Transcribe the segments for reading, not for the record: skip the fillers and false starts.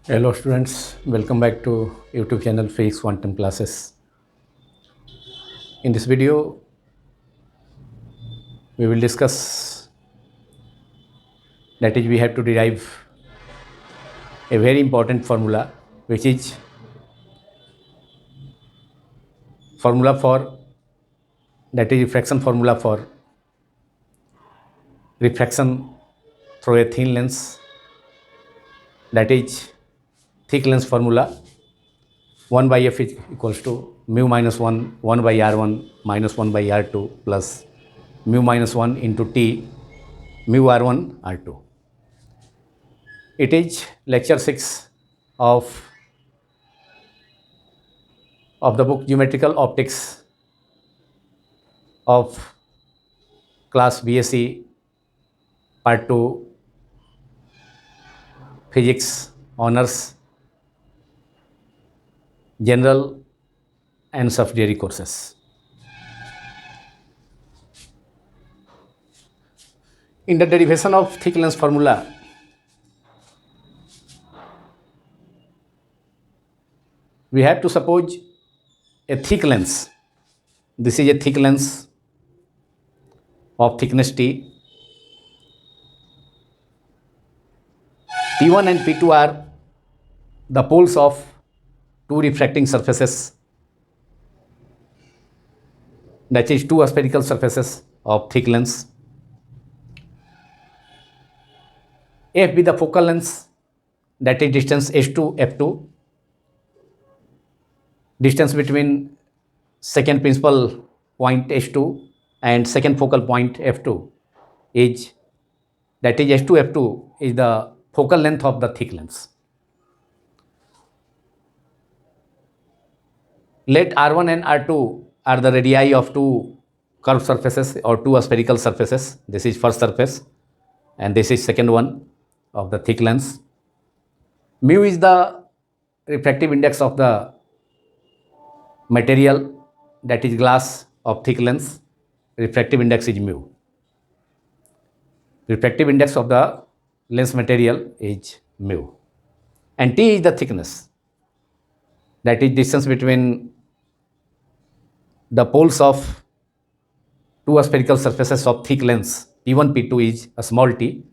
Hello students, welcome back to YouTube channel Physics Quantum Classes. In this video, we will discuss that is we have to derive a very important formula which is formula for that is refraction formula for refraction through a thin lens, that is thick lens formula 1 by f is equals to mu minus 1 by r1 minus 1 by r2 plus mu minus 1 into t mu r1 r2. It is lecture 6 of the book Geometrical Optics of class BSc part 2 Physics Honors General and Subsidiary courses. In the derivation of thick lens formula, we have to suppose a thick lens. This is a thick lens of thickness t. P1 and P2 are the poles of two refracting surfaces, that is two spherical surfaces of thick lens. F be the focal length, that is distance h2 f2. Distance between second principal point h2 and second focal point f2 is, that is h2 f2 is the focal length of the thick lens. Let r1 and r2 are the radii of two curved surfaces or two spherical surfaces. This is first surface and this is second one of the thick lens. Mu is the refractive index of the material, that is glass of thick lens. Refractive index is mu. Refractive index of the lens material is mu. And t is the thickness, that is distance between the poles of two spherical surfaces of thick lens. P1 P2 is a small t,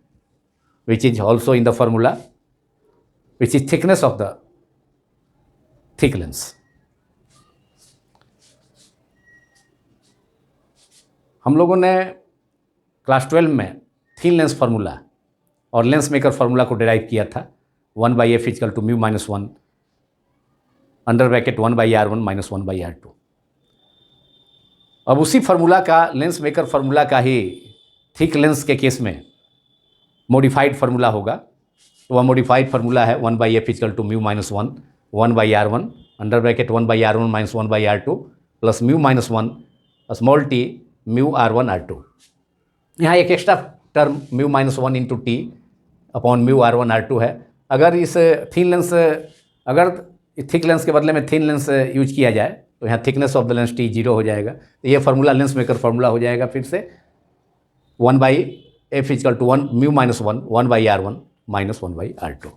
which is also in the formula, which is thickness of the thick lens. हम लोगों ने class 12 में thin lens formula और lens maker formula को derive किया था 1 by F equal to mu minus 1 under bracket 1 by r1 minus 1 by r2. अब उसी फार्मूला का लेंस मेकर फार्मूला का ही थिक लेंस के केस में मॉडिफाइड फार्मूला होगा. तो वह मॉडिफाइड फार्मूला है 1 by F equal to mu minus 1 by r1 under bracket 1 by r1 minus 1 by r2 plus mu minus 1 small T mu r1 r2. यहाँ एक extra term mu minus 1 into T upon mu r1 r2 है. अगर इस thin lens अगर thick lens के बदले में thin lens use किया जाए तो यहाँ thickness of the lens T 0 हो जाएगा. तो ये फार्मूला लेंस मेकर फार्मूला हो जाएगा फिर से 1 by F equal to 1 mu minus 1 by r1 minus 1 by r2.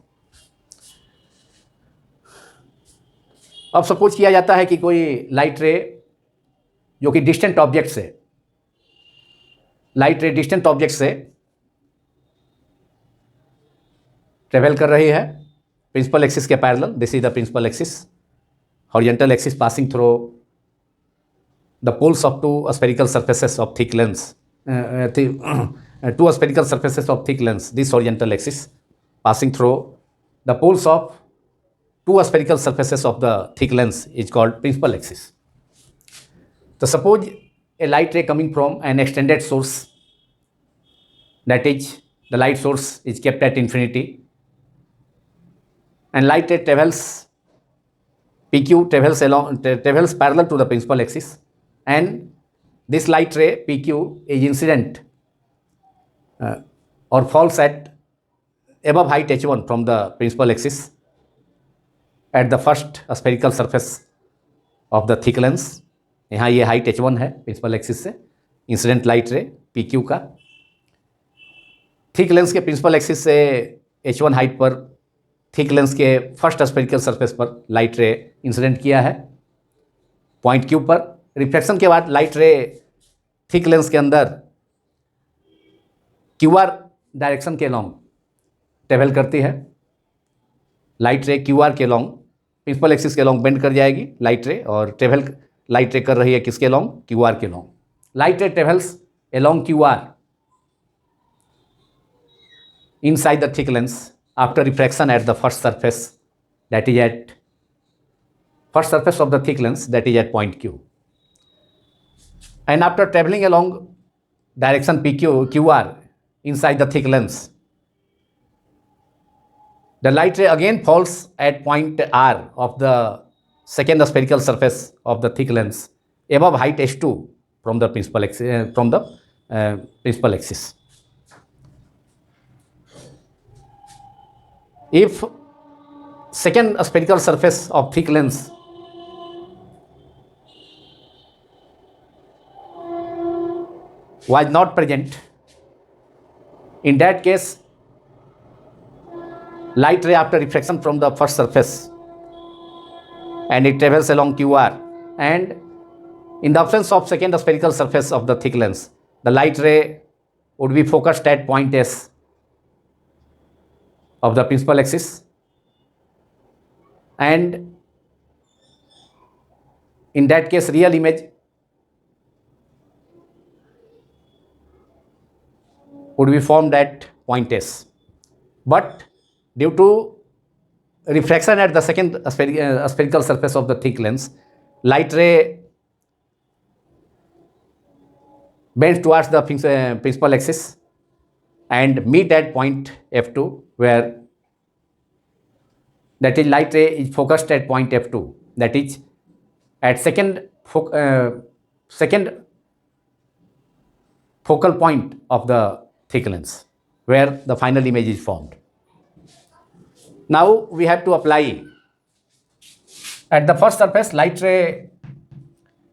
अब सपोज किया जाता है कि कोई लाइट रे जो कि डिस्टेंट ऑब्जेक्ट से ट्रेवल कर रही है प्रिंसिपल एक्सिस के parallel. This is the principal axis, horizontal axis passing through the poles of two spherical surfaces of thick lens. Two spherical surfaces of thick lens. This horizontal axis passing through the poles of two spherical surfaces of the thick lens is called principal axis. So suppose a light ray coming from an extended source, that is the light source is kept at infinity, and light ray travels PQ travels parallel to the principal axis, and this light ray PQ is incident or falls at above height h1 from the principal axis at the first spherical surface of the thick lens. यहाँ ये height h1 है principal axis से, incident light रे PQ का. Thick lens के principal axis से h1 height पर thick lens के फर्स्ट स्फेरिकल सरफेस पर लाइट रे इंसिडेंट किया है पॉइंट क्यू पर। रिफ्लेक्शन के बाद लाइट रे थिक लेंस के अंदर क्यू आर डायरेक्शन के लॉन्ग ट्रेवल करती है। लाइट रे क्यू आर के लॉन्ग प्रिंसिपल एक्सिस के लॉन्ग बेंड कर जाएगी लाइट रे, और ट्रेवल लाइट रे कर रही है किसके लॉन्ग? क्यू आर के long. Light ray travels along QR inside the thick lens after refraction at the first surface, that is at first surface of the thick lens, that is at point Q, and after traveling along direction QR inside the thick lens, the light ray again falls at point R of the second spherical surface of the thick lens above height h2 from the principal axis, If second spherical surface of thick lens was not present, in that case light ray after refraction from the first surface and it travels along QR, and in the absence of second spherical surface of the thick lens, the light ray would be focused at point S of the principal axis, and in that case real image would be formed at point S. But due to refraction at the second spherical surface of the thick lens, light ray bends towards the principal axis and meet at point F2, where that is light ray is focused at point F2, that is at second focal point of the thick lens, where the final image is formed. Now we have to apply. At the first surface, light ray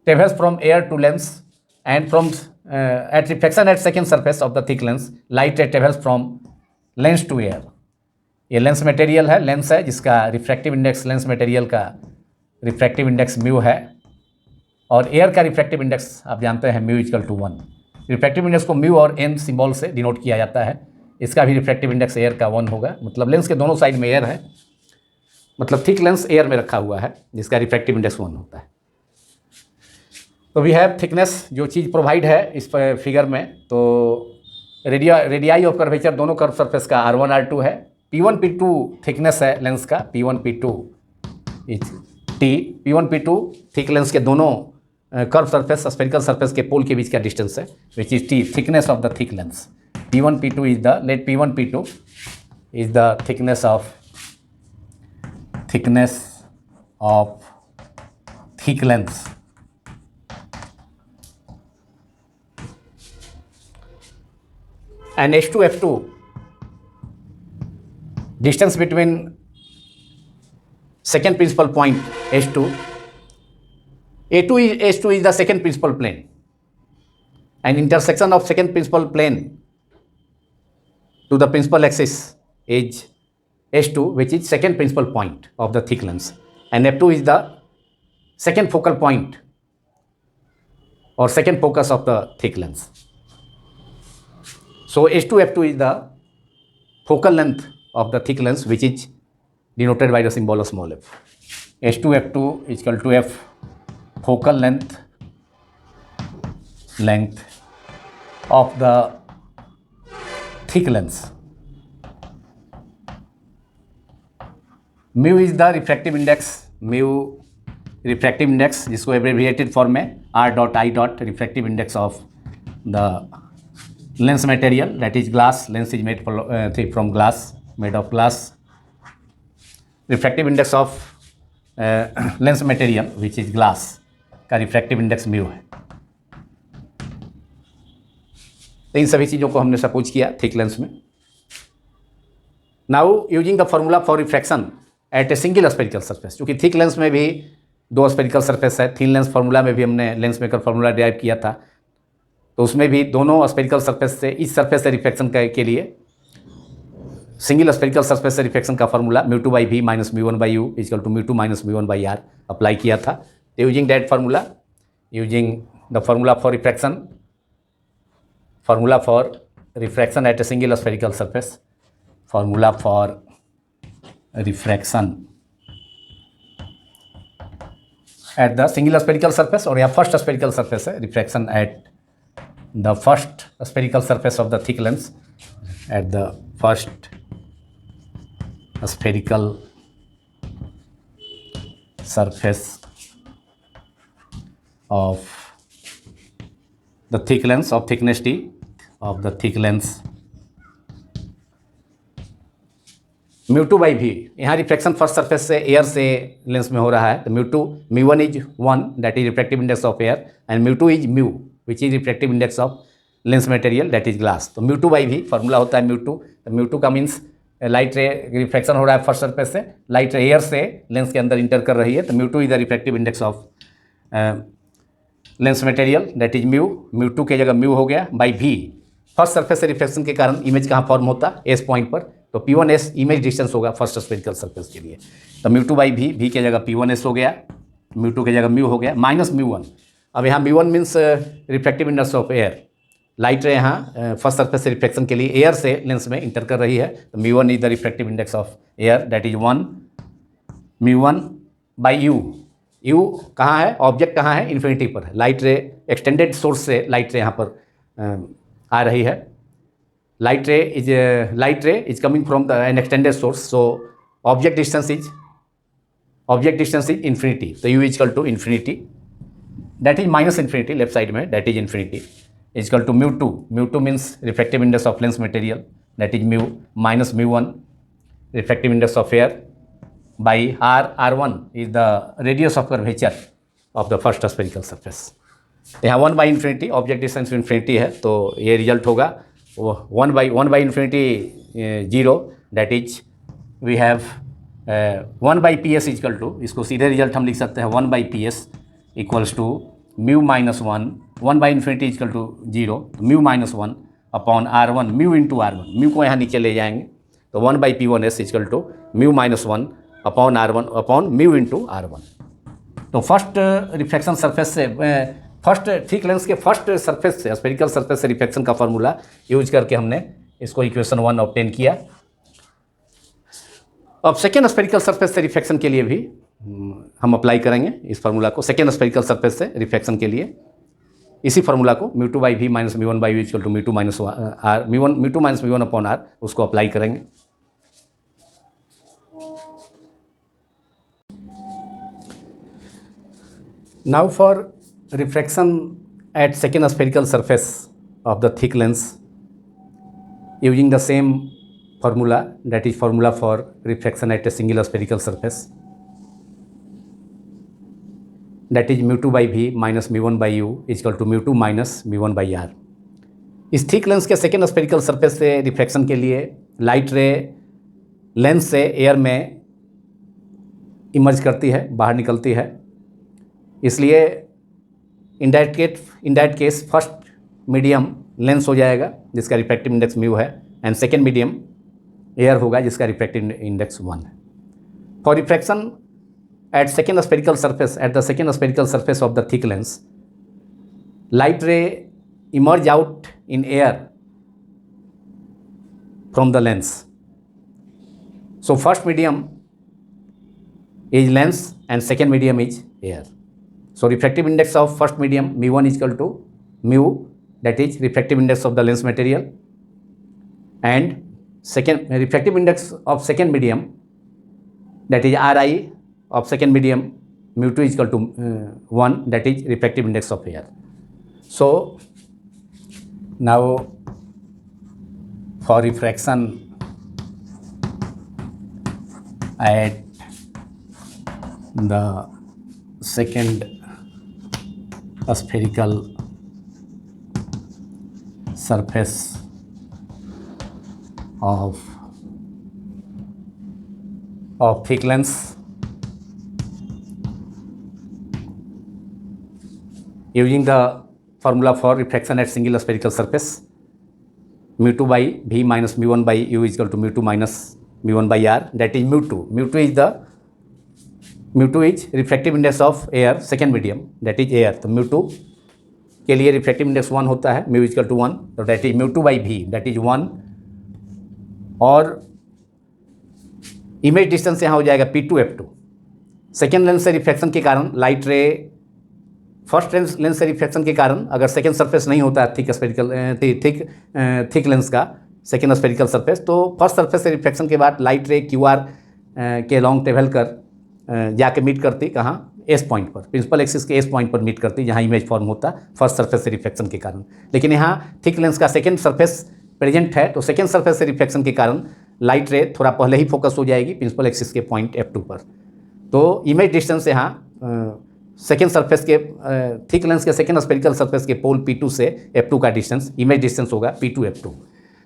travels from air to lens, and from at reflection at second surface of the thick lens, light ray travels from lens to air. ये lens material है, lens है जिसका refractive index, lens material का refractive index mu है, और air का refractive index आप जानते हैं mu equal to 1। Refractive index को म्यू और एन सिंबल से डिनोट किया जाता है। इसका भी रिफ्रैक्टिव इंडेक्स एयर का 1 होगा, मतलब लेंस के दोनों साइड में एयर है, मतलब थिक लेंस एयर में रखा हुआ है जिसका रिफ्रैक्टिव इंडेक्स 1 होता है। तो वी हैव थिकनेस, जो चीज़ प्रोवाइड है इस फिगर में, तो रेडियाई ऑफ कर्वेचर दोनों कर्व सरफेस का R1 R2 है। P1 P2 थिकनेस है लेंस का, P1 P2 is T। P1 P2 thick lens के दोनों कर्व सरफेस, स्फेरिकल सरफेस के पोल के बीच का डिस्टेंस है, which is T, thickness of the thick lens. P1 P2 is the let P1 P2 is the thickness of thick lens. And H2 F2, distance between second principal point H2, H2 is the second principal plane, and intersection of second principal plane to the principal axis is H2, which is second principal point of the thick lens, and F2 is the second focal point or second focus of the thick lens. So H2 F2 is the focal length of the thick lens, which is denoted by the symbol of small f. H2 F2 is equal to F focal length of the thick lens. Mu is the refractive index, जिसको एब्रेविएटेड form में R dot I dot, refractive index of the lens material, that is glass. Lens is made from glass, made of glass. Refractive index of lens material, which is glass, का refractive index mu है। तो इन सभी चीज़ों को हमने suppose किया thick lens में। Now using the formula for refraction at a single spherical surface, क्योंकि थिक लेंस में भी 2 स्फेरिकल सरफेस है। थिन लेंस फार्मूला में भी हमने लेंस मेकर फार्मूला डिराइव किया था, तो उसमें भी दोनों स्फेरिकल सरफेस से, इस सरफेस से रिफ्लेक्शन के लिए सिंगल स्फेरिकल सरफेस से रिफ्रैक्शन का formula mu two by V minus mu one by U equal to mu two minus mu one by R apply किया था. तो using that formula, using the formula for refraction, formula for refraction at a single spherical surface, formula for refraction at the single spherical surface, और यहाँ first spherical surface है, refraction at the first spherical surface of the thick lens, eight the first spherical surface of the thick lens of thickness t of the thick lens mu two by V. यहाँ refraction first surface से air से lens में हो रहा है, तो mu two mu one is 1 that is refractive index of air, and mu two is mu which is refractive index of lens material that is glass. तो mu two by V formula होता है mu two. तो mu two का means light ray refraction हो रहा है first surface से, light रे एयर से लेंस के अंदर इंटर कर रही है, तो mu two is the refractive index of lens material that is mu. Mu two की जगह म्यू हो गया बाई वी. फर्स्ट सरफेस से रिफ्रैक्शन के कारण इमेज कहाँ फॉर्म होता, एस पॉइंट पर, तो P1S इमेज डिस्टेंस होगा फर्स्ट स्फेरिकल सरफेस के लिए. तो mu two by V, V के जगह P1S हो गया, म्यू टू की जगह म्यू हो गया, माइनस म्यू वन. अब यहाँ mu one means refractive index of air, light रे यहाँ फर्स्ट सरफेस से रिफ्लेक्शन के लिए एयर से लेंस में इंटर कर रही है, तो mu one is the refractive index of air that is 1 mu one by you. You कहाँ है, ऑब्जेक्ट कहाँ है, इन्फिनिटी पर है. लाइट रे एक्सटेंडेड सोर्स से लाइट रे यहाँ पर आ रही है. light ray is coming from an extended source, so object distance is infinity, so u is equal to infinity, that is minus infinity left side में, that is infinity is equal to mu two means refractive index of lens material, that is mu minus mu one refractive index of air by r1 is the radius of curvature of the first spherical surface. यहाँ 1 by infinity object distance infinity है, तो ये result होगा 1 by infinity 0, that is we have 1 by PS equal to, इसको सीधे result हम लिख सकते हैं 1 by PS equals to mu minus 1 by infinity equal to 0, mu minus 1 upon R1, mu into R1, mu को यहाँ नीचे ले जाएंगे, तो 1 by P1S equal to mu minus 1 upon R1 upon mu into R1. तो फर्स्ट रिफ्लेक्शन सरफेस से, first thick lens के first surface से, स्फेरिकल सरफेस से रिफ्लेक्शन का फार्मूला यूज करके हमने इसको इक्वेशन 1 ऑब्टेन किया. अब सेकेंड स्फेरिकल सरफेस से रिफ्लेक्शन के लिए भी हम अप्लाई करेंगे इस फार्मूला को. सेकेंड स्फेरिकल सरफेस से रिफ्लेक्शन के लिए इसी फार्मूला को mu two by V minus mu one by V equal to mu two minus R, mu two minus mu one upon R, उसको अप्लाई करेंगे. Now for refraction at second spherical surface of the thick lens using the same formula, that is formula for refraction at a single spherical surface, that is mu two by V minus mu one by U equal to mu two minus mu one by R. इस thick lens के second spherical surface से reflection के लिए light ray lens से air में emerge करती है, बाहर निकलती है, इसलिए in that case first medium lens हो जाएगा जिसका रिफ्रैक्टिव इंडेक्स म्यू है, एंड सेकेंड मीडियम एयर होगा जिसका रिफ्रैक्टिव इंडेक्स 1 है. For refraction eight second spherical surface, at the second spherical surface of the thick lens, light रे emerge out in air from the lens. So first medium is lens and second medium is air. So refractive index of first medium μ1 is equal to mu, that is refractive index of the lens material, and second refractive index of second medium, that is Ri of second medium μ2 is equal to 1, that is refractive index of air. So now for refraction at the second spherical surface of thick lens, using the formula for refraction at single spherical surface, mu two by V minus mu one by U equal to mu two minus mu one by R, that is mu two. Mu two is refractive index of air second medium, that is air. तो mu two के लिए refractive index 1 होता है, mu is equal to 1, तो that is mu two by V, that is 1. और image distance यहाँ हो जाएगा P2F2. सेकेंड लेंस से रिफ्रैक्शन के कारण लाइट रे फर्स्ट लेंस से रिफ्रैक्शन के कारण अगर सेकेंड सरफेस नहीं होता है थिक लेंस का सेकेंड स्फेरिकल सरफेस, तो फर्स्ट सरफेस से रिफ्रैक्शन के बाद लाइट रे QR के लॉन्ग ट्रेवल कर जाके मीट करती कहाँ, एस पॉइंट पर, प्रिंसिपल एक्सिस के एस पॉइंट पर मीट करती, जहाँ इमेज फॉर्म होता फर्स्ट सरफेस से रिफ्रैक्शन के कारण. लेकिन यहाँ थिक लेंस का सेकेंड सरफेस प्रेजेंट है, तो सेकेंड सरफेस से रिफ्रैक्शन के कारण लाइट रे थोड़ा पहले ही फोकस हो जाएगी प्रिंसिपल एक्सिस के पॉइंट F2 पर. तो इमेज डिस्टेंस यहाँ सेकेंड सरफेस के थिक लेंस के सेकेंड स्फेरिकल सरफेस के पोल P2 से F2 का डिस्टेंस इमेज डिस्टेंस होगा P2F2.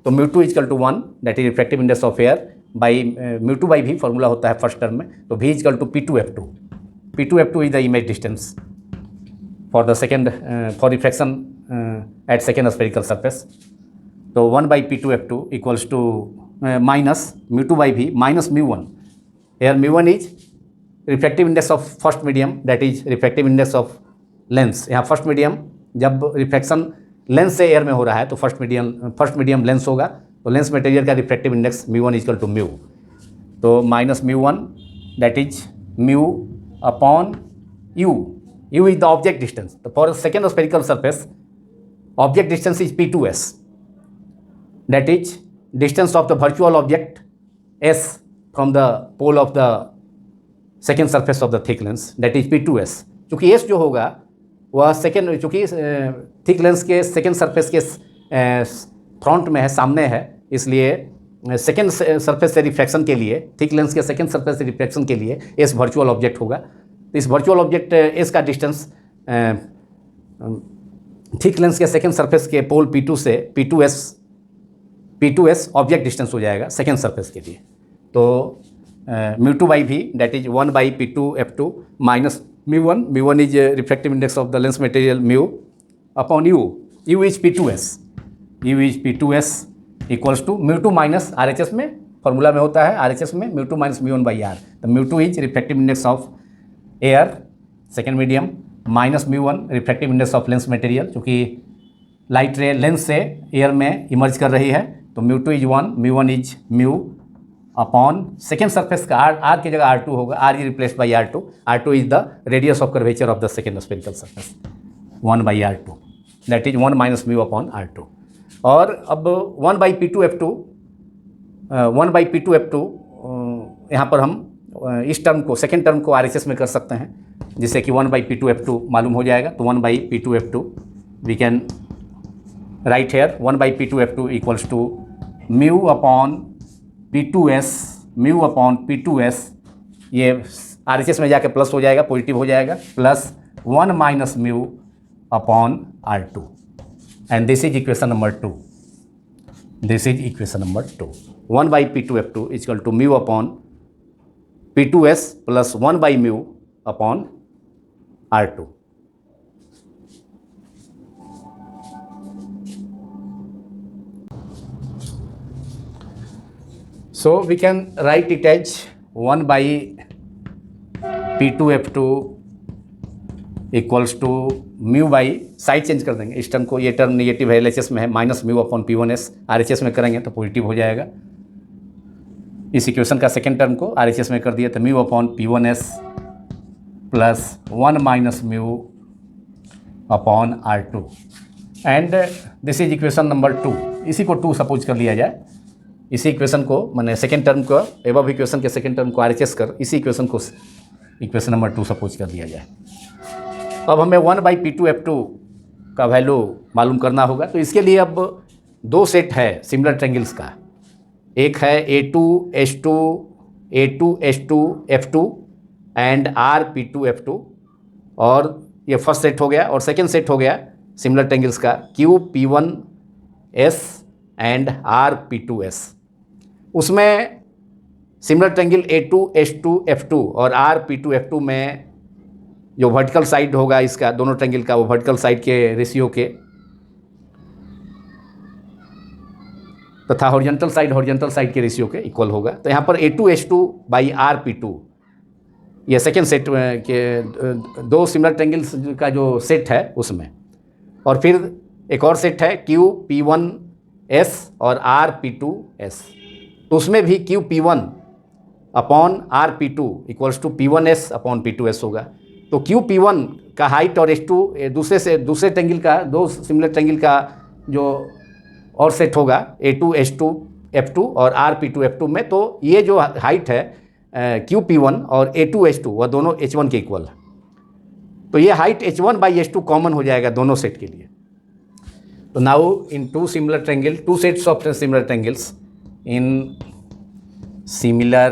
तो mu two equal to 1, that is refractive index of air by mu two by भी फॉर्मूला होता है फर्स्ट टर्म में, तो V equal to P2F2. P2F2 is the image distance for the second for refraction at second spherical surface. So 1 by P2F2 equals to minus mu 2 by V minus mu 1. Here mu 1 is refractive index of first medium, that is refractive index of lens. यहाँ first medium जब refraction lens से air में हो रहा है तो first medium lens होगा, तो lens material का refractive index mu 1 equal to mu. तो minus mu 1 that is mu upon u. U is the object distance. So for a second spherical surface, object distance is P2s. That is distance of the virtual object S from the pole of the second surface of the thick lens. That is P2s. चूँकि S जो होगा वह second, चूँकि thick lens के second surface के front में है, सामने है, इसलिए सेकेंड सरफेस से रिफ्रैक्शन के लिए, थिक लेंस के सेकेंड सरफेस से रिफ्रैक्शन के लिए एस वर्चुअल ऑब्जेक्ट होगा. तो इस वर्चुअल ऑब्जेक्ट एस का डिस्टेंस थिक लेंस के सेकेंड सरफेस के पोल P2 से P2s ऑब्जेक्ट डिस्टेंस हो जाएगा सेकेंड सरफेस के लिए. तो mu two by V that is 1 by P2F2 minus mu 1 is refractive index of the lens material mu upon U is P2s equals to mu two minus RHS में formula में होता है, RHS में mu two minus mu 1 by R. तो mu two is refractive index of air second medium minus mu 1 refractive index of lens material, चूँकि light ray lens से air में emerge कर रही है, तो mu two is 1, mu 1 is mu upon second surface का are की जगह R2 होगा, R is replaced by R2 is the radius of curvature of the second spherical surface 1 by R2, that is 1 minus mu upon R2. और अब 1 by P2F2 यहाँ पर हम इस टर्म को, सेकेंड टर्म को RHS में कर सकते हैं, जिससे कि 1 बाई P2F2 मालूम हो जाएगा. तो 1 by P2F2 we can write here 1 by P2F2 equals to mu upon P2s, ये RHS में जाके प्लस हो जाएगा, पॉजिटिव हो जाएगा, plus 1 minus mu upon R2. And this is equation number 2. 1 by P2F2 equal to mu upon P2s plus 1 by mu upon R2. So we can write it as 1 by P2F2 equals to mu by, side change कर देंगे, इस term को, ये term negative है, LHS में है, minus mu upon P1s, RHS में करेंगे तो पॉजिटिव हो जाएगा. इस इक्वेशन का सेकेंड टर्म को RHS में कर दिया तो mu upon P1s plus 1 minus mu upon R2. And this is equation number 2. इसी को 2 सपोज कर लिया जाए, इसी इक्वेशन को, मैंने सेकेंड टर्म को, एबव इक्वेशन के सेकेंड टर्म को RHS कर इसी इक्वेशन को इक्वेशन नंबर 2 सपोज कर दिया जाए. अब हमें 1 बाई P2F2 का वैल्यू मालूम करना होगा. तो इसके लिए अब 2 सेट है सिमिलर ट्रायंगल्स का. एक है A2S2F2 एंड RP2F2, और ये फर्स्ट सेट हो गया. और सेकेंड सेट हो गया सिमिलर ट्रायंगल्स का QP1S एंड RP2S. उसमें सिमिलर ट्रायंगल A2S2F2 और RP2F2 में जो वर्टिकल साइड होगा इसका, दोनों ट्रायंगल का, वो वर्टिकल साइड के रेशियो के तथा हॉरिजॉन्टल साइड के रेशियो के इक्वल होगा। तो यहाँ पर A2H2/RP2 ये सेकेंड सेट के दो सिमिलर ट्रायंगल्स का जो सेट है उसमें, और फिर एक और सेट है QP1S और RP2S, तो उसमें भी QP1/RP2 इक्वल्स टू P1S/P2S होगा। तो QP1 का हाइट और H2 दूसरे ट्रायंगल का, दो सिमिलर ट्रायंगल का जो और सेट होगा A2H2F2 और RP2F2 में, तो ये जो हाइट है QP1 और A2H2 वह दोनों H1 के इक्वल है। तो ये हाइट H1/H2 कॉमन हो जाएगा दोनों सेट के लिए। तो now in two sets of similar triangles in similar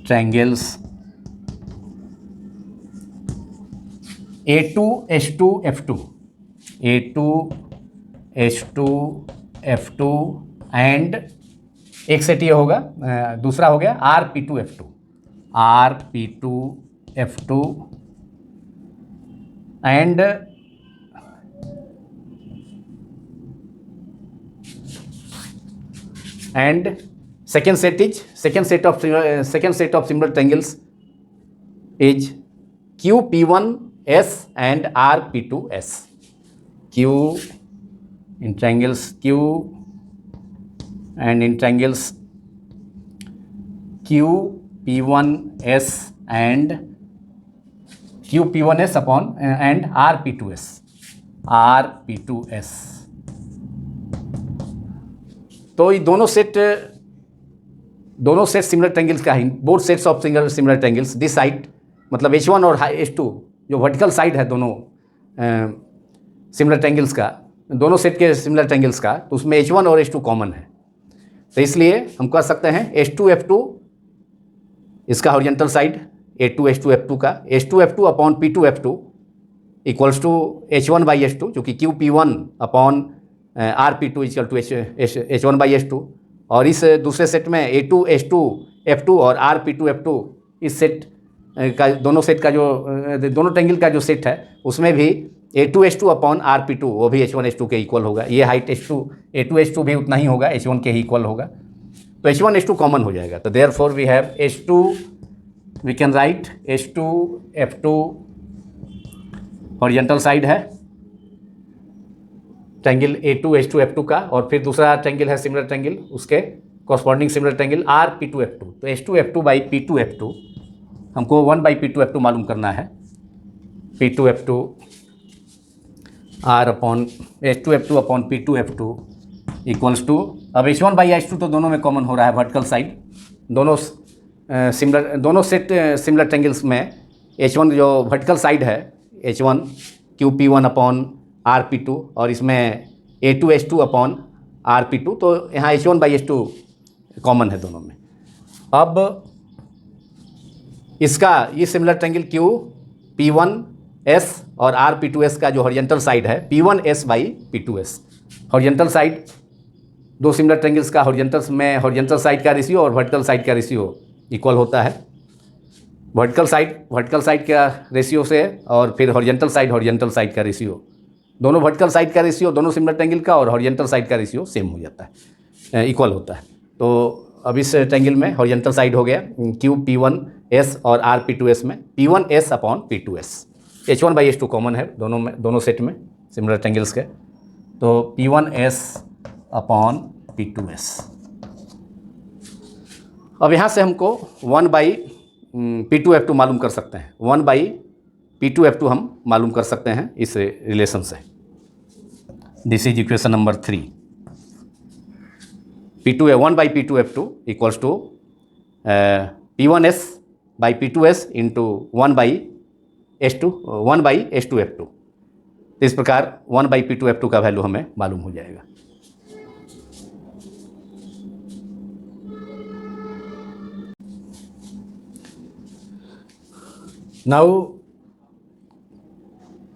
triangles A2H2F2 and एक सेट ये होगा, दूसरा हो गया RP2F2 and second set of similar triangles is QP1S and RP2S. Q in triangles Q and in triangles QP1S and RP2S। तो ये दोनों set similar triangles का ही, both sets of similar triangles this side, मतलब H1 और H2 जो vertical side है दोनों सिमिलर ट्रायंगल्स का, दोनों सेट के सिमिलर ट्रायंगल्स का, तो उसमें H1 और H2 कॉमन है। तो इसलिए हम कह सकते हैं H2F2 इसका हॉरिजॉन्टल साइड A2H2F2 का H2F2/P2F2 इक्वल्स टू H1/H2, जो कि QP1/RP2 इक्वल टू H1/H2, और इस दूसरे सेट में A2H2F2 और RP2F2 इस सेट का, दोनों ट्रायंगल का जो सेट है उसमें भी A2H2/RP2 वो भी H1H2 के इक्वल होगा। ये हाइट A2H2 भी उतना ही होगा, H1 के ही इक्वल होगा। तो H1H2 कॉमन हो जाएगा। तो therefore we have we can write H2F2 horizontal side है ट्रायंगल A2H2F2 का, और फिर दूसरा ट्रायंगल है सिमिलर ट्रायंगल, उसके कॉरस्पॉन्डिंग सिमिलर ट्रायंगल RP2F2। तो H2F2/P2F2 हमको 1/P2F2 मालूम करना है। P2F2 H2F2/P2F2 इक्वल्स टू, अब H1/H2 तो दोनों में कॉमन हो रहा है, वर्टिकल साइड दोनों सेट सिमिलर ट्रायंगल्स में H1 जो वर्टिकल साइड है H1 QP1/RP2 और इसमें A2H2/RP2, तो यहाँ H1/H2 कॉमन है दोनों में। अब इसका ये सिमिलर ट्रायंगल QP1S और RP2S का जो हॉरिजॉन्टल साइड है P1S/P2S, हॉरिजॉन्टल साइड दो सिमिलर ट्रायंगल्स का हॉरिजॉन्टल साइड का रेशियो और वर्टिकल साइड का रेशियो इक्वल होता है। वर्टिकल साइड का रेशियो से, और फिर हॉरिजॉन्टल साइड का रेशियो, दोनों वर्टिकल साइड का रेशियो दोनों सिमिलर ट्रायंगल का और हॉरिजॉन्टल साइड का रेशियो सेम हो जाता है, इक्वल होता है। तो अब इस ट्रायंगल में हॉरिजॉन्टल साइड हो गया QP1S और RP2S में P1S/P2S। H1/H2 कॉमन है दोनों सेट में सिमिलर ट्रायंगल्स के, तो P1S/P2S। अब यहाँ से हमको 1/P2F2 मालूम कर सकते हैं, 1/P2F2 हम मालूम कर सकते हैं इस रिलेशन से। This is equation number 3। 1/P2F2 equals to P1S/P2S into 1/H2F2। तो इस प्रकार 1/P2F2 का वैल्यू हमें मालूम हो जाएगा। Now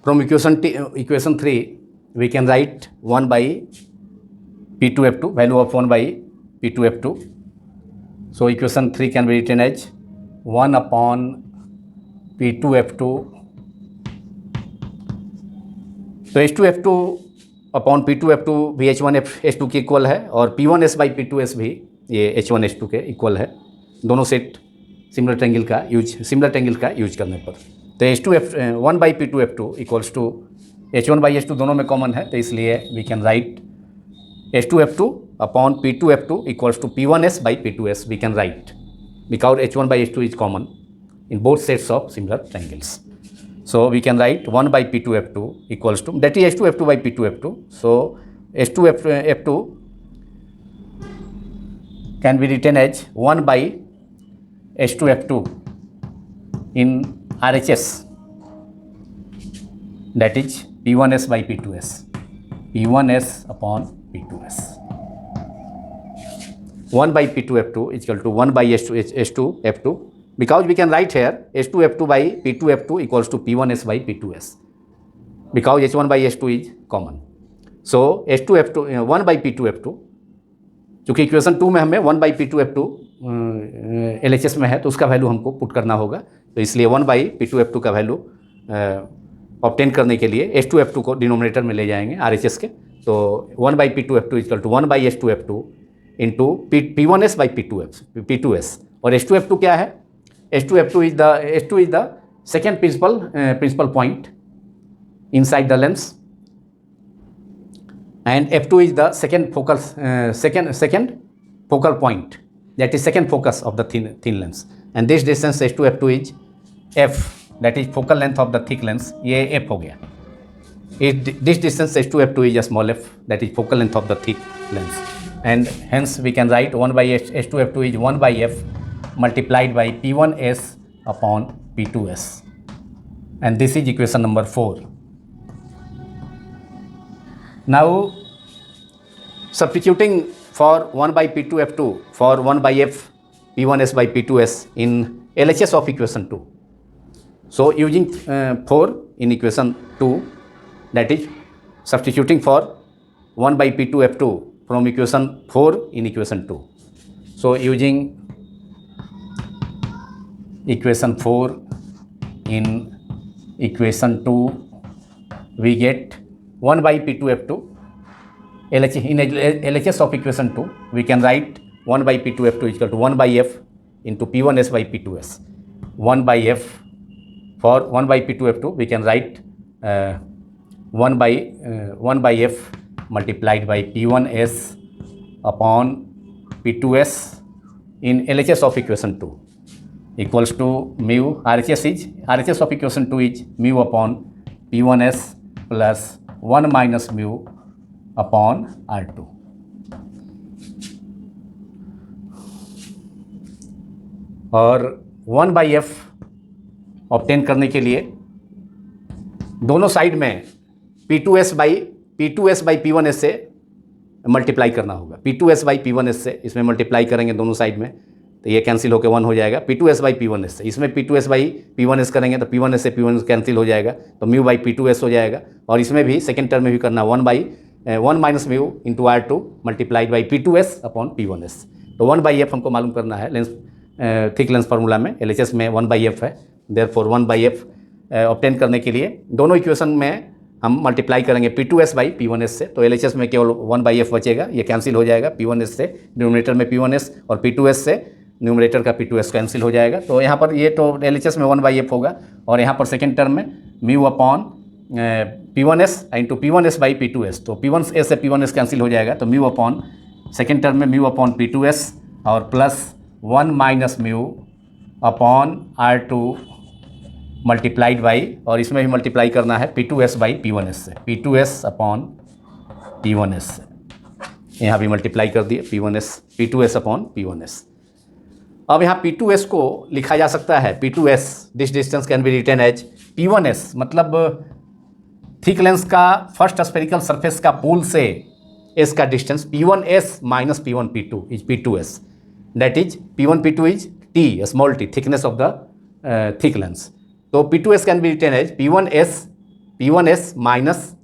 from equation 3 we can write 1/P2F2, value of 1/P2F2. So equation 3 can be written as 1/P2F2. तो H2F2 अपॉन P2F2 भी H1H2 के इक्वल है, और P1S बाई P2S भी ये H1H2 के इक्वल है, दोनों सेट सिमिलर ट्रायंगल का यूज करने पर। तो H1 by P2F2 equals to H1 by H2 दोनों में कॉमन है, तो इसलिए we can write H2F2 upon P2F2 equals to P1S by P2S we can write, because H1 by H2 is common in both sets of similar triangles. So we can write 1 by P2F2 equals to, that is H2F2 by P2F2. So H2F2 can be written as 1 by H2F2 in RHS, that is P1S by P2S, P1S upon P2S. 1 by P2F2 is equal to 1 by H2F2, because we can write here H2F2 by P2F2 equals to P1S by P2S, because H1 by H2 is common. So H2F2 1 by P2F2, चूँकि equation 2 में हमें 1 by P2F2 LHS में है, तो उसका value हमको put करना होगा, तो इसलिए 1 by P2F2 का वैल्यू ऑब्टेन करने के लिए H2F2 को डिनोमिनेटर में ले जाएंगे RHS के, तो 1 by P2F2 equal to 1 by H2F2 into P1S by P2S, और H2F2 क्या है? H2 is the second principal point inside the lens, and F2 is the second focal point, that is second focus of the thin lens, and this distance H2F2 is F, that is focal length of the thick lens, ये F हो गया. This distance H2F2 is a small f, that is focal length of the thick lens, and hence we can write 1 by H2F2 is 1 by F multiplied by P1S upon P2S, and this is equation number 4. Now substituting for 1 by P2F2 for 1 by F P1S by P2S in LHS of equation 2. So using 4 in equation 2, that is substituting for 1 by P2F2 from equation 4 in equation 2. So using equation 4 in equation 2, we get 1 by P2F2 in LHS of equation 2, we can write 1 by P2F2 is equal to 1 by F into P1S by P2S. 1 by F, for 1 by P2F2 we can write 1 by F multiplied by P1S upon P2S in LHS of equation 2 equals to mu, RHS of equation 2 is mu upon P1S plus 1 minus mu upon R2. और 1 by F obtain करने के लिए दोनों side में P2S by P1S से multiply करना होगा. P2S by P1S से इसमें मल्टीप्लाई करेंगे दोनों साइड में, तो ये कैंसिल होकर 1 हो जाएगा. P2S by P1S से इसमें P2S by P1S करेंगे तो P1S से P1S कैंसिल हो जाएगा, तो म्यू बाई P2S हो जाएगा. और इसमें भी सेकेंड टर्म में भी करना 1 minus mu into R2 multiplied by P2S upon P1S. तो 1 बाई F हमको मालूम करना है लेंस थिक लेंस फार्मूला में, LHS में 1 बाई F है, देयरफॉर 1 बाई F ऑब्टेन करने के लिए दोनों इक्वेशन में हम मल्टीप्लाई करेंगे P2S बाई P1S से, तो LHS में केवल 1 बाई F बचेगा, ये कैंसिल हो जाएगा. P1S से डिनोमिनेटर में P1S और P2S से न्यूमरेटर का P2S कैंसिल हो जाएगा. तो यहाँ पर ये तो LHS में 1 बाई F होगा, और यहाँ पर सेकेंड टर्म में mu upon P1S into P1S by P2S, तो P1S से P1S कैंसिल हो जाएगा, तो म्यू अपॉन सेकेंड टर्म में म्यू अपॉन P2S और plus 1 minus mu upon R2 multiplied by, और इसमें भी मल्टीप्लाई करना है P2S बाई P1S से, P2S अपॉन P1S से, यहाँ भी मल्टीप्लाई कर दिए P2S अपॉन P1S. अब यहाँ P2S को लिखा जा सकता है P2S, this distance can be written as P1S, मतलब थिक लेंस का फर्स्ट स्फेरिकल सरफेस का पोल से S का डिस्टेंस P1S minus P1P2 is P2S, that is P1P2 is T, small t, thickness of the thick lens. तो P2S can be written as P1S minus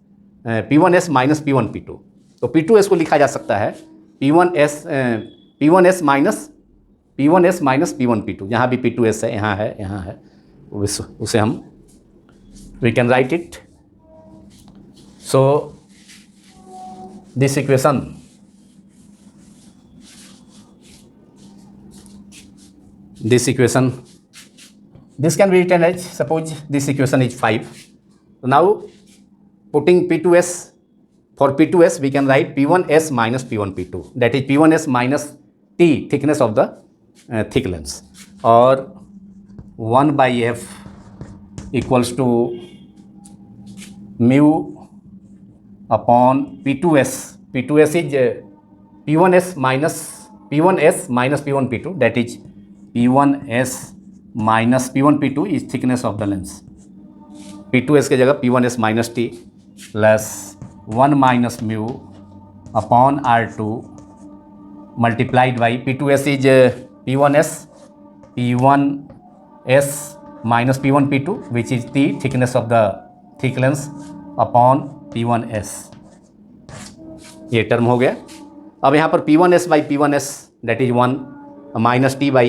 P1P2. तो P2S को लिखा जा सकता है P1S माइनस P1P2, जहाँ भी P2S है, यहाँ है, उसे हम we can write it. So this equation this can be written as, suppose this equation is 5. So now putting P2S, for P2S we can write P1S minus P1P2, that is P1S minus T, thickness of the thick lens, or 1 by F equals to mu upon P2S. P2S is P1S minus P1P2, that is P1S minus P1P2 is thickness of the lens. P2S के जगह P1S minus T plus 1 minus mu upon R2 multiplied by P2S is P1S minus P1P2, which is the thickness of the thick lens upon P1S. ये term हो गया. अब यहाँ पर P1S by P1S that is 1 minus T by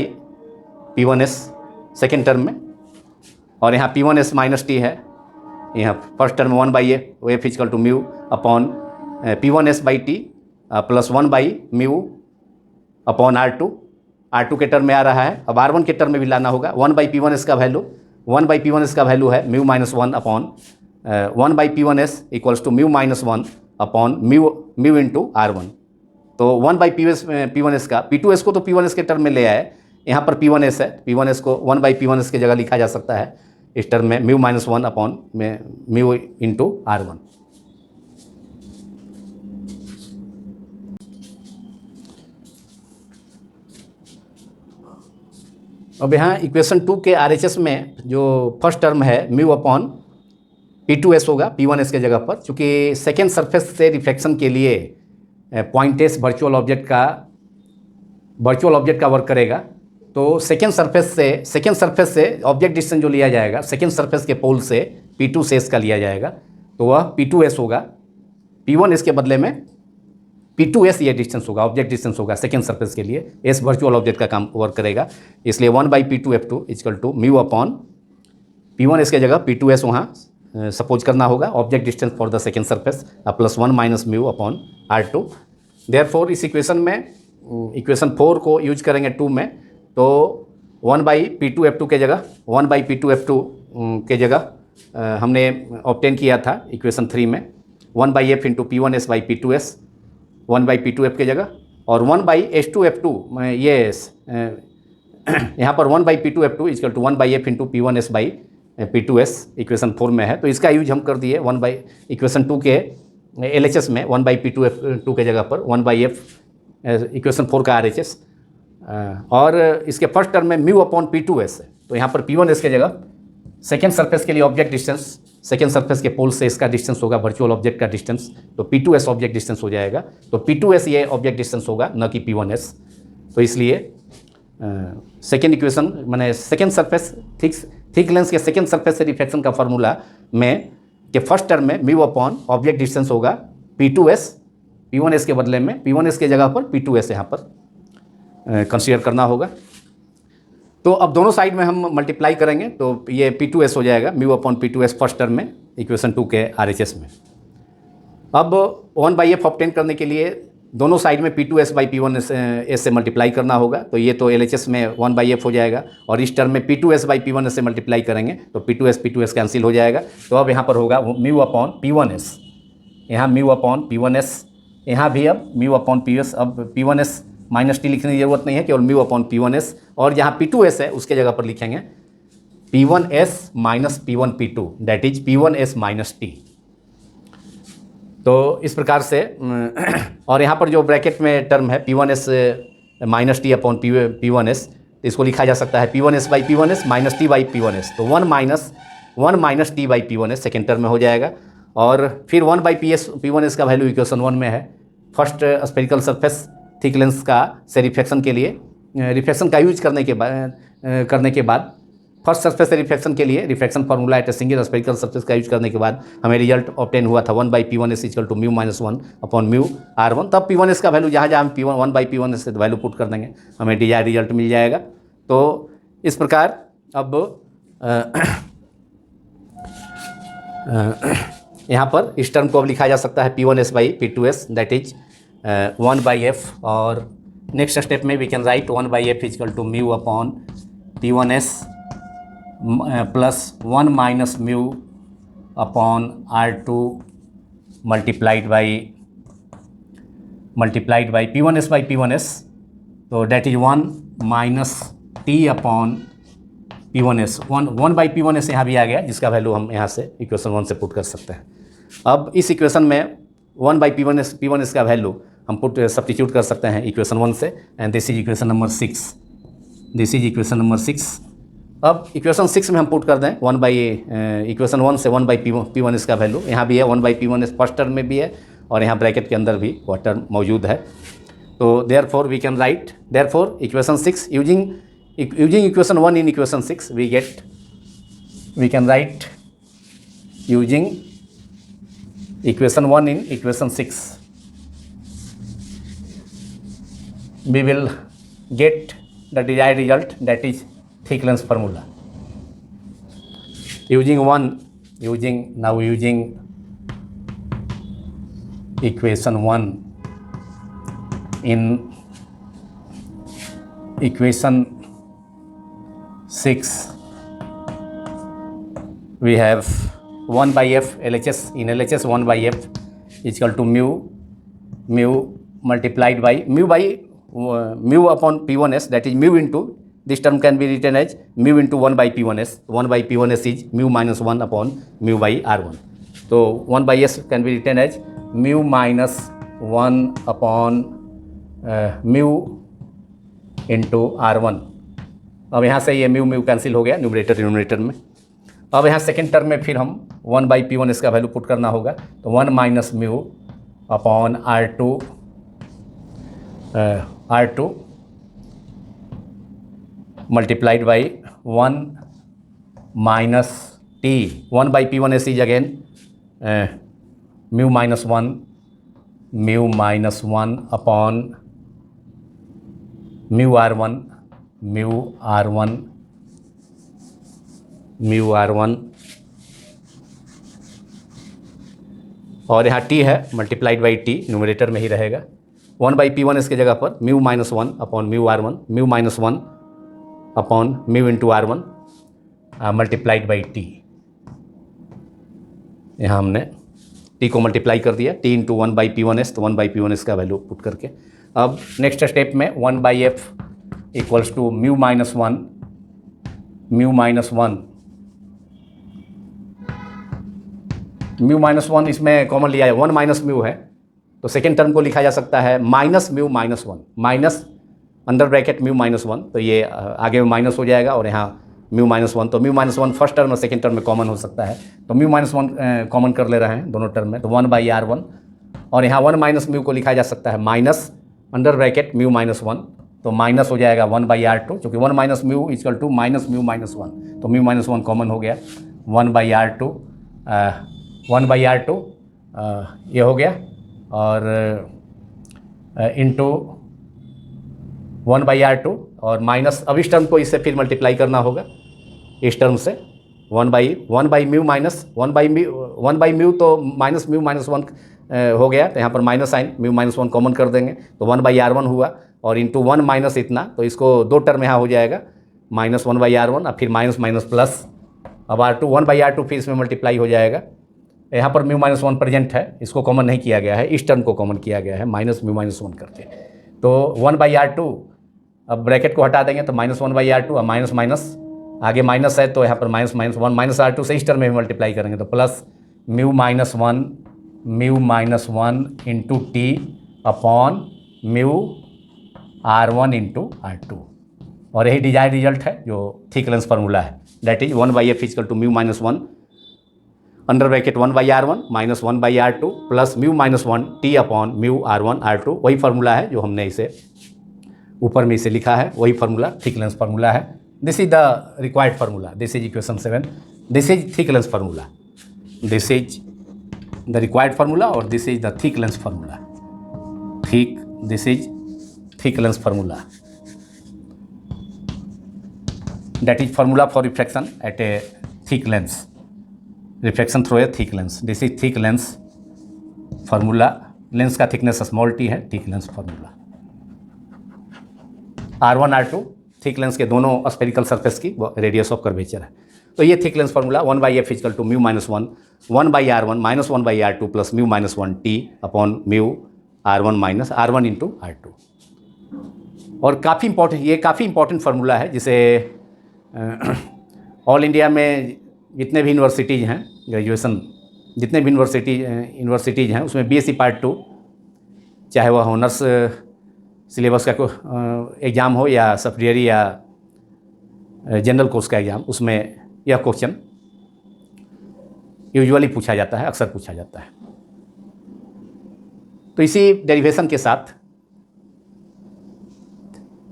P1S second term में, और यहाँ P1S minus T है. यहाँ first term 1 by F equal to mu upon P1S by T plus 1 by mu upon R2 के टर्म में आ रहा है. अब R1 के टर्म में भी लाना होगा. 1 बाई P1S का वैल्यू है mu minus 1 upon 1 by P1S equals to mu minus 1 upon mu into R1. तो 1 बाई P1S का P2S को तो P1S के टर्म में ले आए. यहाँ पर P1S है, P1S को 1 बाई P1S की जगह लिखा जा सकता है इस टर्म में mu minus 1 upon mu into R1. अब यहाँ इक्वेशन 2 के RHS में जो फर्स्ट टर्म है म्यू अपॉन P2S होगा P1S के जगह पर, चूँकि सेकेंड सरफेस से रिफ्लेक्शन के लिए पॉइंट एस वर्चुअल ऑब्जेक्ट का वर्क करेगा. तो सेकेंड सरफेस से ऑब्जेक्ट डिस्टेंस जो लिया जाएगा सेकेंड सरफेस के पोल से P2 से S का लिया जाएगा, तो वह P2S होगा. P1S के बदले में P2S ये डिस्टेंस होगा, ऑब्जेक्ट डिस्टेंस होगा सेकेंड सरफेस के लिए. S वर्चुअल ऑब्जेक्ट का काम वर्क करेगा, इसलिए 1 by P2F2 equal to mu upon P1S के जगह P2S वहाँ सपोज करना होगा, object distance for the second surface plus 1 minus mu upon R2. Therefore इस इक्वेशन में इक्वेशन 4 को यूज करेंगे 2 में, तो 1 बाई P2F2 के जगह 1 बाई P2F2 के जगह हमने ऑब्टेन किया था इक्वेशन 3 में 1 by F into P1S by P2S 1 by P2F के जगह, और 1 बाई H2F2 ये यहाँ पर 1 by P2F2 equal to 1 by F into P1S by P2S equation 4 में है. तो इसका यूज हम कर दिए 1 बाई इक्वेशन 2 के LHS में 1 बाई P2F2 के जगह पर 1 बाई F इक्वेशन 4 का RHS, और इसके फर्स्ट टर्म में म्यू अपॉन P2S है. तो यहाँ पर P1S के जगह सेकेंड सरफेस के लिए ऑब्जेक्ट डिस्टेंस, सेकेंड सरफेस के पोल से इसका डिस्टेंस होगा वर्चुअल ऑब्जेक्ट का डिस्टेंस, तो P2S ऑब्जेक्ट डिस्टेंस हो जाएगा. तो P2S ये ऑब्जेक्ट डिस्टेंस होगा, न कि P1S. तो इसलिए सेकेंड इक्वेशन मैंने सेकेंड सरफेस थिक लेंस के सेकेंड सरफेस से रिफ्लेक्शन का फार्मूला में के फर्स्ट टर्म में म्यू अपॉन ऑब्जेक्ट डिस्टेंस होगा P2S, P1S के बदले में P1S के जगह पर P2S यहाँ पर कंसीडर करना होगा. तो अब दोनों साइड में हम मल्टीप्लाई करेंगे, तो ये P2S हो जाएगा mu upon P2S first term में इक्वेशन 2 के RHS में. अब 1 बाई F ऑब्टेन करने के लिए दोनों साइड में P2S बाई P1S से मल्टीप्लाई करना होगा. तो ये तो LHS में 1 बाई F हो जाएगा, और इस टर्म में P2S बाई P1S से मल्टीप्लाई करेंगे तो P2S कैंसिल हो जाएगा. तो अब यहाँ पर होगा म्यू अपॉन P1S, यहाँ म्यू अपॉन P1S, यहाँ भी अब म्यू अपॉन P1S. अब P1S माइनस T लिखने की ज़रूरत नहीं है, केवल म्यू अपॉन P1S, और जहाँ P2S है उसके जगह पर लिखेंगे P1S minus P1P2 that is P1S minus T. तो इस प्रकार से और यहाँ पर जो ब्रैकेट में टर्म है P1S minus T upon P1S, तो इसको लिखा जा सकता है P1S by P1S minus T by P1S. तो 1 minus T by P1S second term में हो जाएगा, और फिर 1 बाई P1S का वैल्यू इक्वेशन 1 में है. First spherical surface thick lens का से रिफ्लेक्शन के लिए रिफ्लेक्शन का यूज करने के बाद फर्स्ट सरफेस से रिफ्लेक्शन के लिए reflection formula at a single spherical surface का यूज करने के बाद हमें रिजल्ट ऑब्टेन हुआ था 1 by P1S equal to mu minus 1 upon mu R1. तब P1S का वैल्यू जहाँ हम 1 बाई P1S से वैल्यू पुट कर देंगे, हमें डिजायर रिजल्ट मिल जाएगा. तो इस प्रकार अब यहाँ पर इस टर्म को अब लिखा जा सकता है P1s by P2s, that is 1/f, और नेक्स्ट स्टेप में we can write 1/f equal to mu upon P1s plus 1 minus mu upon R2 multiplied by P1s by P1s, तो that is 1 minus T upon P1s, 1 by P1s यहाँ भी आ गया, जिसका value हम यहाँ से इक्वेशन 1 से पुट कर सकते हैं। अब इस इक्वेशन में 1 बाई P1s का वैल्यू हम पुट सब्स्टिट्यूट कर सकते हैं इक्वेशन 1 से, and this is equation number 6, this is equation number 6। अब इक्वेशन 6 में हम पुट कर दें 1 बाई इक्वेशन 1 से 1 बाई P1s का वैल्यू यहाँ भी है, 1 बाई P1s फर्स्ट टर्म में भी है और यहाँ ब्रैकेट के अंदर भी वह टर्म मौजूद है। तो therefore we can write, therefore equation 6 using equation 1 in equation 6 we can write using equation 1 in equation 6 we will get the desired result, that is thick lens formula. Using equation 1 in equation 6 we have 1 by f LHS, in LHS 1 by f is equal to mu multiplied by mu upon P1s, that is mu into, this term can be written as mu into 1 by P1s, 1 by P1s is mu minus 1 upon mu by R1, so 1 by s can be written as mu minus 1 upon mu into R1। अब यहाँ से ये mu cancel हो गया numerator denominator में। अब यहाँ second term में फिर हम 1 बाई P1s का वैल्यू पुट करना होगा, तो 1 minus mu upon R2 multiplied by 1 minus T, 1 by P1s is again mu minus 1 upon mu R1 और यहाँ T है मल्टीप्लाइड बाई T, न्यूमरेटर में ही रहेगा। 1 बाई P1s की जगह पर mu minus 1 upon mu R1, mu minus 1 upon mu into R1 multiplied by T। यहाँ हमने T को मल्टीप्लाई कर दिया, T इंटू 1 बाई P1s, तो 1 बाई P1s का वैल्यू पुट करके अब नेक्स्ट स्टेप में 1 by f equals to mu minus 1 इसमें कॉमन लिया है, 1 माइनस म्यू है, तो सेकेंड टर्म को लिखा जा सकता है minus mu minus 1, minus under bracket mu minus 1, तो ये आगे में माइनस हो जाएगा और यहाँ म्यू माइनस 1, तो म्यू माइनस 1 फर्स्ट टर्म और सेकेंड टर्म में कॉमन हो सकता है, तो म्यू माइनस 1 कॉमन कर ले रहे हैं दोनों टर्म में, तो 1 बाई R1 और यहाँ 1 माइनस म्यू को लिखा जा सकता है minus under bracket mu minus 1, तो माइनस हो जाएगा 1 बाई R2, क्योंकि 1 minus mu equal to minus mu minus 1, तो म्यू माइनस 1 कॉमन हो गया, 1 बाई R2 ये हो गया और इंटू 1 बाई R2 और माइनस, अब इस टर्म को इससे फिर मल्टीप्लाई करना होगा इस टर्म से, 1 by mu minus 1 by mu तो माइनस म्यू माइनस 1 हो गया, तो यहाँ पर minus sign mu minus 1 common कर देंगे, तो 1 बाई R1 हुआ और इंटू 1 माइनस इतना, तो इसको दो टर्म यहाँ हो जाएगा माइनस 1 बाई R1 और फिर माइनस माइनस प्लस, अब R2 1 बाई R2 फिर इसमें मल्टीप्लाई हो जाएगा, यहाँ पर म्यू माइनस 1 प्रेजेंट है, इसको कॉमन नहीं किया गया है, इस टर्म को कॉमन किया गया है माइनस म्यू माइनस 1 करके, तो 1 बाई R2, अब ब्रैकेट को हटा देंगे तो माइनस 1 बाई R2 और माइनस माइनस आगे माइनस है, तो यहाँ पर माइनस माइनस 1 माइनस R2 से इस टर्म में मल्टीप्लाई करेंगे, तो plus mu minus 1 into T upon mu R1 into R2, और यही डिजायर्ड रिजल्ट है जो थिक लेंस फार्मूला है, that is 1 by f equal to mu minus 1 under bracket 1 by R1 minus 1 by R2 plus mu minus 1 T upon mu R1 R2, वही formula है जो हमने इसे ऊपर में इसे लिखा है, वही फार्मूला थिक लेंस फार्मूला है। This is the required formula, this is equation 7, this is thick lens formula, this is the required formula और this is the thick lens formula, this is thick lens formula, that is formula for refraction at a thick lens, reflection through a thick lens, this is thick lens formula. Lens का thickness small T है, thick lens formula. R1 R2 thick lens के दोनों spherical surface की radius of curvature है। तो ये thick lens formula 1/f equal to mu minus 1 1/r1 minus 1/r2 plus mu minus 1 t upon mu r1 minus r1 into r2। और काफ़ी important, ये काफ़ी इंपॉर्टेंट फार्मूला है जिसे ऑल इंडिया में जितने भी यूनिवर्सिटीज़ हैं, ग्रेजुएशन जितने भी यूनिवर्सिटीज़ हैं उसमें BSc पार्ट 2 चाहे वह ऑनर्स सिलेबस का एग्ज़ाम हो या सब्सिडियरी या जनरल कोर्स का एग्ज़ाम, उसमें यह क्वेश्चन यूजुअली पूछा जाता है, अक्सर पूछा जाता है। तो इसी डेरिवेशन के साथ,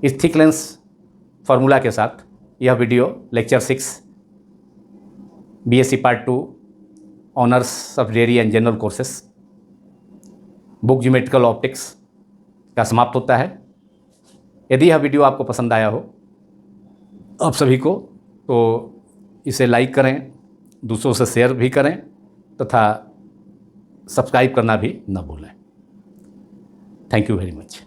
इस थिक लेंस फार्मूला के साथ यह video lecture 6 BSc part 2 honours subsidiary and general courses book geometrical optics का समाप्त होता है। यदि यह वीडियो आपको पसंद आया हो आप सभी को, तो इसे लाइक करें, दूसरों से शेयर भी करें तथा सब्सक्राइब करना भी न भूलें। Thank you very much.